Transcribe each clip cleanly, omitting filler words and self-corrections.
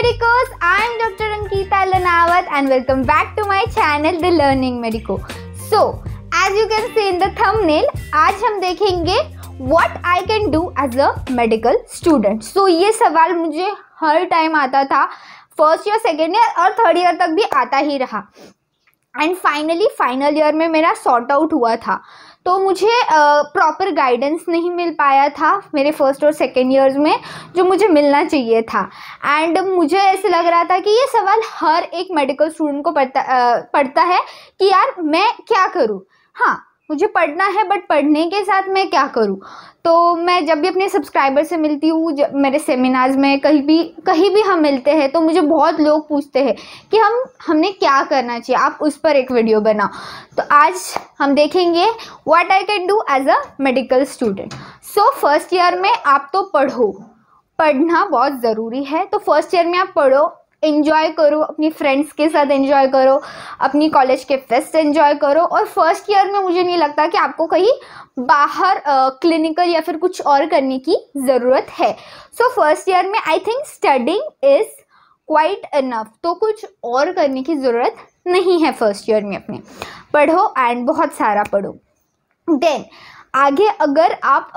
Medicos, I am Dr. Ankita Lanawat and welcome back to my channel The Learning Medico. So, as you can see in the thumbnail, आज हम देखेंगे What I can do as a medical student. So, ये सवाल मुझे हर time आता था, first year, second year और third year तक भी आता ही रहा. एंड फाइनली फाइनल ईयर में मेरा सॉर्ट आउट हुआ था. तो मुझे प्रॉपर गाइडेंस नहीं मिल पाया था मेरे फर्स्ट और सेकेंड ईयर्स में जो मुझे मिलना चाहिए था. एंड मुझे ऐसे लग रहा था कि ये सवाल हर एक मेडिकल स्टूडेंट को पड़ता है कि यार मैं क्या करूँ. हाँ, मुझे पढ़ना है बट पढ़ने के साथ मैं क्या करूँ. तो मैं जब भी अपने सब्सक्राइबर से मिलती हूँ, मेरे सेमिनार्स में कहीं भी हम मिलते हैं, तो मुझे बहुत लोग पूछते हैं कि हमने क्या करना चाहिए, आप उस पर एक वीडियो बनाओ. तो आज हम देखेंगे what I can do as a medical student. So first year में आप तो पढ़ना बहुत ज़रूरी है. तो फर्स्ट ईयर में आप पढ़ो, एंजॉय करो, अपनी फ्रेंड्स के साथ एंजॉय करो, अपनी कॉलेज के फेस्ट एंजॉय करो. और फर्स्ट ईयर में मुझे नहीं लगता कि आपको कहीं बाहर क्लिनिकल या फिर कुछ और करने की ज़रूरत है. सो फर्स्ट ईयर में I think studying is quite enough. तो कुछ और करने की ज़रूरत नहीं है. फर्स्ट ईयर में अपने पढ़ो एंड बहुत सारा पढ़ो. देन आगे अगर आप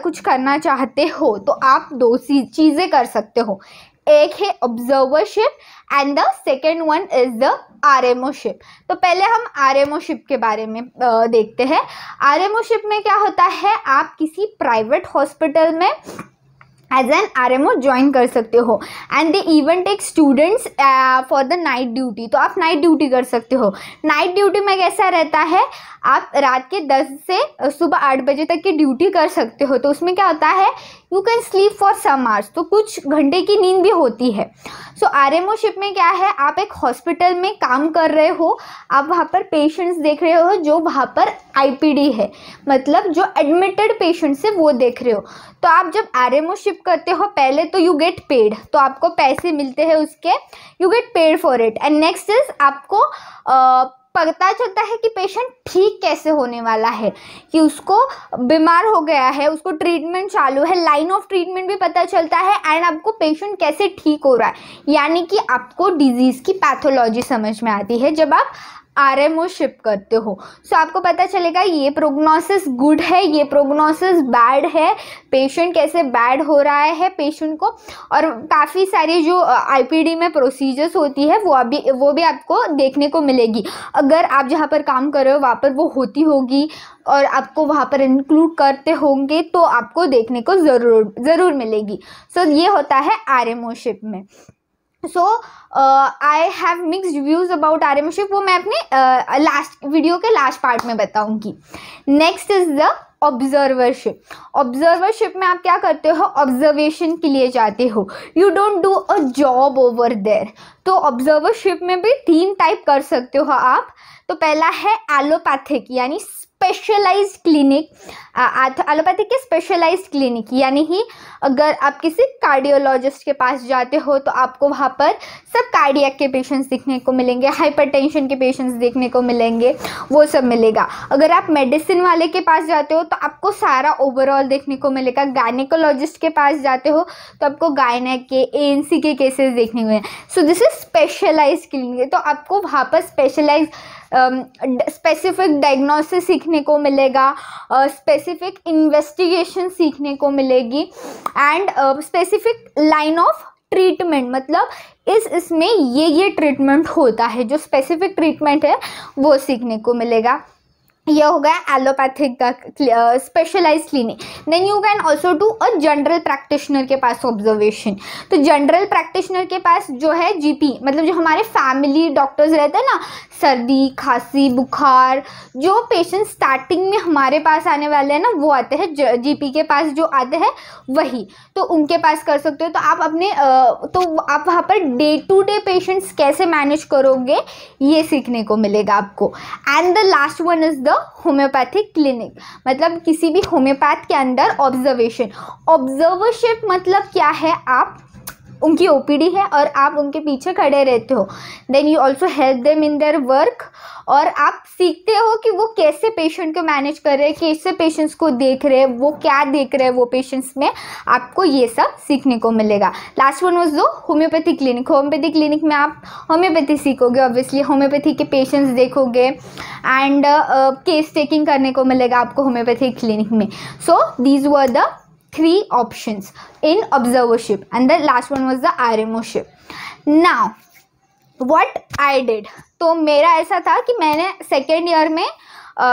कुछ करना चाहते हो तो आप दो चीज़ें कर सकते हो. एक है observership and the second one is the RMOship. तो पहले हम आरएमओशिप के बारे में देखते हैं. आरएमओशिप में क्या होता है, आप किसी प्राइवेट हॉस्पिटल में एज एन आरएमओ ज्वाइन कर सकते हो. And they even take students for the night duty. तो आप नाइट ड्यूटी कर सकते हो. नाइट ड्यूटी में कैसा रहता है, आप रात के 10 से सुबह 8 बजे तक की ड्यूटी कर सकते हो. तो उसमें क्या होता है, you can sleep for some hours. तो कुछ घंटे की नींद भी होती है. सो आरएमओशिप में क्या है, आप एक हॉस्पिटल में काम कर रहे हो, आप वहाँ पर पेशेंट्स देख रहे हो जो वहाँ पर आईपीडी है, मतलब जो एडमिटेड पेशेंट्स है वो देख रहे हो. तो आप जब आरएमओशिप करते हो, पहले तो यू गेट पेड, तो आपको पैसे मिलते हैं उसके, you get paid for it. And next is आपको पता चलता है कि पेशेंट ठीक कैसे होने वाला है, कि उसको बीमार हो गया है, उसको ट्रीटमेंट चालू है, लाइन ऑफ ट्रीटमेंट भी पता चलता है. एंड आपको पेशेंट कैसे ठीक हो रहा है, यानी कि आपको डिजीज़ की पैथोलॉजी समझ में आती है जब आप आरएमओशिप करते हो. सो आपको पता चलेगा ये प्रोग्नोसिस गुड है, ये प्रोग्नोसिस बैड है, पेशेंट कैसे बैड हो रहा है पेशेंट को. और काफ़ी सारी जो आईपीडी में प्रोसीजर्स होती है वो भी आपको देखने को मिलेगी. अगर आप जहाँ पर काम कर रहे हो वहाँ पर वो होती होगी और आपको वहाँ पर इंक्लूड करते होंगे तो आपको देखने को ज़रूर मिलेगी. सो ये होता है आरएमओशिप में. So I have mixed views about RMOship, वो मैं अपने लास्ट वीडियो के लास्ट पार्ट में बताऊंगी. Next is the observership. Observership में आप क्या करते हो, ऑब्जर्वेशन के लिए जाते हो, you don't do a job over there. तो ऑब्जर्वरशिप में भी 3 टाइप कर सकते हो आप. तो पहला है एलोपैथिक यानी स्पेशलाइज्ड क्लिनिक. एलोपैथिक के स्पेशलाइज्ड क्लिनिक यानी कि अगर आप किसी कार्डियोलॉजिस्ट के पास जाते हो तो आपको वहाँ पर सब कार्डियक के पेशेंट्स देखने को मिलेंगे, हाइपरटेंशन के पेशेंट्स देखने को मिलेंगे, वो सब मिलेगा. अगर आप मेडिसिन वाले के पास जाते हो तो आपको सारा ओवरऑल देखने को मिलेगा. गायनेकोलॉजिस्ट के पास जाते हो तो आपको गायनेक के, एएनसी के केसेस देखने को मिलेंगे. So this is specialised clinic. तो आपको वहाँ पर स्पेसिफिक डायग्नोसिस सीखने को मिलेगा, स्पेसिफिक इन्वेस्टिगेशन सीखने को मिलेगी and specific line of treatment, मतलब इसमें ये ट्रीटमेंट होता है, जो स्पेसिफिक ट्रीटमेंट है वो सीखने को मिलेगा. ये हो गया एलोपैथिक का specialised clinic. Then you can also do a general practitioner के पास ऑब्जर्वेशन. तो जनरल प्रैक्टिशनर के पास जो है जीपी, मतलब जो हमारे फैमिली डॉक्टर्स रहते हैं ना, सर्दी खांसी बुखार, जो पेशेंट स्टार्टिंग में हमारे पास आने वाले हैं ना वो आते हैं जीपी के पास, जो आते हैं वही, तो उनके पास कर सकते हो. तो आप अपने तो आप वहाँ पर डे टू डे पेशेंट्स कैसे मैनेज करोगे ये सीखने को मिलेगा आपको. And the last one is the homeopathic clinic, मतलब किसी भी होम्योपैथ के अंडर ऑब्जर्वेशन. ऑब्जर्वरशिप मतलब क्या है, आप उनकी ओपीडी है और आप उनके पीछे खड़े रहते हो, then you also help them in their work, और आप सीखते हो कि वो कैसे पेशेंट को मैनेज कर रहे हैं, कैसे पेशेंट्स को देख रहे हैं, वो क्या देख रहे हैं वो पेशेंट्स में, आपको ये सब सीखने को मिलेगा। लास्ट वन वाज जो होम्योपैथी क्लिनिक। होम्योपैथी क्लिनिक में आप होम्योपैथी सीखोगे, ऑब्वियसली होम्योपैथी के पेशेंट्स देखोगे एंड केस टेकिंग करने को मिलेगा आपको होम्योपैथी क्लिनिक में। So these were the 3 options in observership and the last one was the RMOship. Now what I did, तो मेरा ऐसा था कि मैंने सेकेंड ईयर में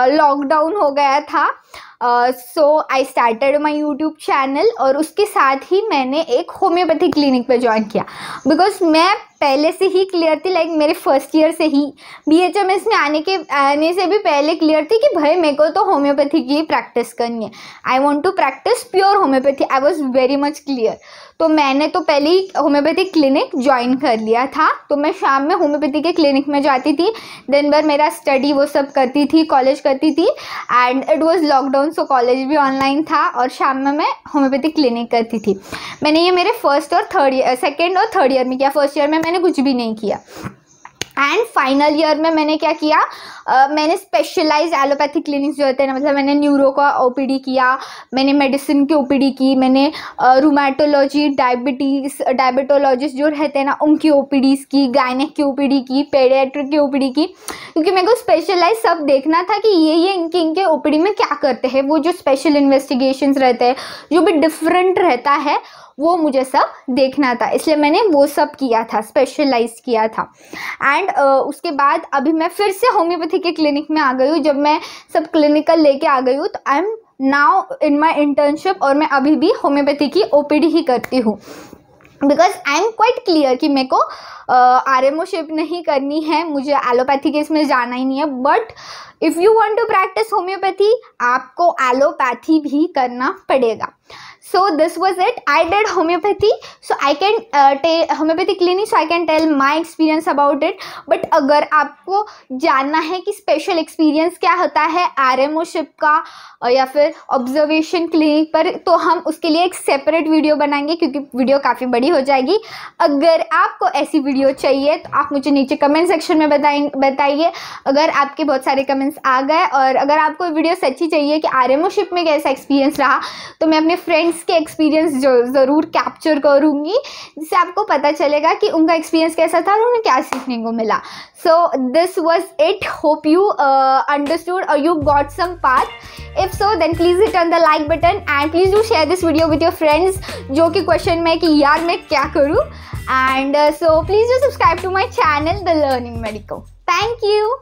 लॉकडाउन हो गया था, so I started my YouTube channel, और उसके साथ ही मैंने एक होम्योपैथी क्लिनिक पे ज्वाइन किया, बिकॉज मैं पहले से ही क्लियर थी, लाइक मेरे फर्स्ट ईयर से ही BHMS में आने से भी पहले क्लियर थी कि भाई मेरे को तो होम्योपैथी की प्रैक्टिस करनी है, I want to practise pure homeopathy, I was very much clear. तो मैंने तो पहले ही होम्योपैथी क्लिनिक ज्वाइन कर लिया था, तो मैं शाम में होम्योपैथी के क्लिनिक में जाती थी, दिन भर मेरा स्टडी वो सब करती थी, कॉलेज करती थी, and it was lockdown so college भी ऑनलाइन था, और शाम में मैं होम्योपैथी क्लिनिक करती थी। मैंने ये मेरे सेकेंड और थर्ड ईयर में किया, फर्स्ट ईयर में मैंने कुछ भी नहीं किया। एंड फाइनल ईयर में मैंने क्या किया, मैंने स्पेशलाइज एलोपैथी क्लिनिक्स जो होते हैं ना, मतलब मैंने न्यूरो का OPD किया, मैंने मेडिसिन की OPD की, मैंने रूमेटोलॉजी, डायबिटोलॉजिस्ट जो रहते हैं ना उनकी OPDs की, गायनेक की OPD की, पेडियाट्रिक की OPD की, क्योंकि मेरे को स्पेशलाइज सब देखना था कि ये इनके OPD में क्या करते हैं, वो जो स्पेशल इन्वेस्टिगेशंस रहते हैं, जो भी डिफरेंट रहता है वो मुझे सब देखना था, इसलिए मैंने वो सब किया था, स्पेशलाइज किया था। एंड उसके बाद अभी मैं फिर से होम्योपैथी के क्लिनिक में आ गई हूँ, जब मैं सब क्लिनिकल लेके आ गई हूँ, तो I am now in my internship, और मैं अभी भी होम्योपैथी की OPD ही करती हूँ, because I am quite clear कि मेरे को RMOship नहीं करनी है, मुझे एलोपैथी के इसमें जाना ही नहीं है। But if you want to practise homeopathy, आपको एलोपैथी भी करना पड़ेगा। So this was it. I did homeopathy, so I can tell homeopathy clinic, so I can tell my experience about it. But अगर आपको जानना है कि स्पेशल एक्सपीरियंस क्या होता है RMOship का या फिर ऑब्जर्वेशन क्लिनिक पर, तो हम उसके लिए एक सेपरेट वीडियो बनाएंगे, क्योंकि वीडियो काफ़ी बड़ी हो जाएगी। अगर आपको ऐसी वीडियो चाहिए तो आप मुझे नीचे कमेंट सेक्शन में बताइए। अगर आपके बहुत सारे कमेंट्स आ गए, और अगर आपको वीडियो सच्ची चाहिए कि RMOship में कैसा एक्सपीरियंस रहा, तो मैं अपने फ्रेंड्स के एक्सपीरियंस ज़रूर कैप्चर करूँगी, जिससे आपको पता चलेगा कि उनका एक्सपीरियंस कैसा था और उन्हें क्या सीखने को मिला। So this was it, hope you understood और you got some part. If so then please hit on the like button and please do share this video with your friends जो कि क्वेश्चन में कि यार मैं क्या करूँ। And so please do subscribe to my channel the learning medico. Thank you.